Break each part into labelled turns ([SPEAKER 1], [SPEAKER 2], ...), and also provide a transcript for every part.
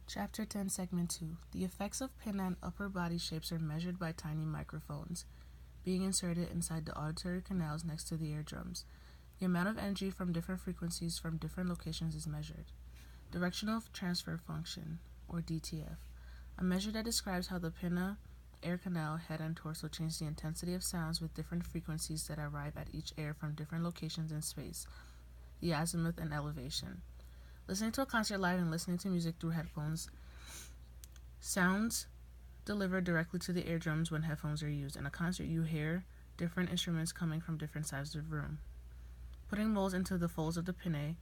[SPEAKER 1] Chapter 10, Segment 2. The effects of pinna and upper body shapes are measured by tiny microphones being inserted inside the auditory canals next to the eardrums. The amount of energy from different frequencies from different locations is measured. Directional transfer function, or DTF, a measure that describes how the pinna, ear canal, head, and torso change the intensity of sounds with different frequencies that arrive at each ear from different locations in space, the azimuth and elevation. Listening to a concert live and listening to music through headphones, sounds delivered directly to the eardrums when headphones are used. In a concert, you hear different instruments coming from different sides of the room. Putting moles into the folds of the pinnae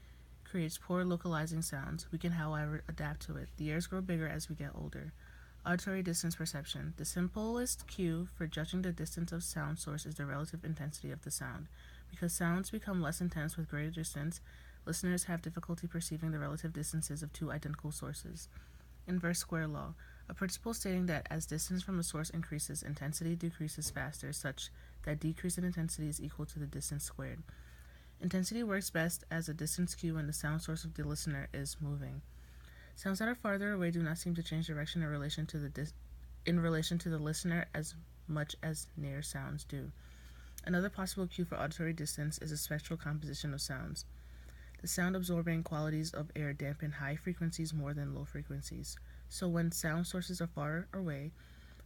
[SPEAKER 1] creates poor localizing sounds. We can, however, adapt to it. The ears grow bigger as we get older. Auditory distance perception. The simplest cue for judging the distance of sound source is the relative intensity of the sound. Because sounds become less intense with greater distance, listeners have difficulty perceiving the relative distances of two identical sources. Inverse square law, a principle stating that as distance from a source increases, intensity decreases faster, such that decrease in intensity is equal to the distance squared. Intensity works best as a distance cue when the sound source of the listener is moving. Sounds that are farther away do not seem to change direction in relation to the listener as much as near sounds do. Another possible cue for auditory distance is the spectral composition of sounds. The sound-absorbing qualities of air dampen high frequencies more than low frequencies. So when sound sources are far away,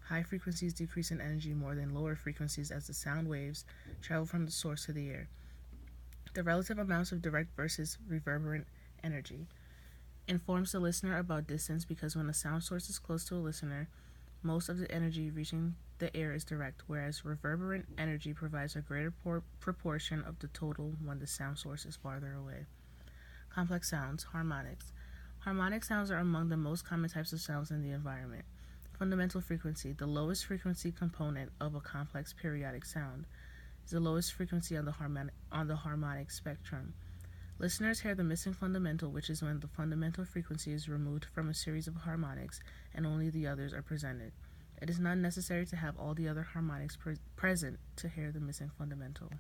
[SPEAKER 1] high frequencies decrease in energy more than lower frequencies as the sound waves travel from the source to the air. The relative amounts of direct versus reverberant energy informs the listener about distance because when a sound source is close to a listener, most of the energy reaching the air is direct, whereas reverberant energy provides a greater proportion of the total when the sound source is farther away. Complex sounds, harmonics. Harmonic sounds are among the most common types of sounds in the environment. Fundamental frequency, the lowest frequency component of a complex periodic sound, is the lowest frequency on the harmonic spectrum. Listeners hear the missing fundamental, which is when the fundamental frequency is removed from a series of harmonics and only the others are presented. It is not necessary to have all the other harmonics present to hear the missing fundamental.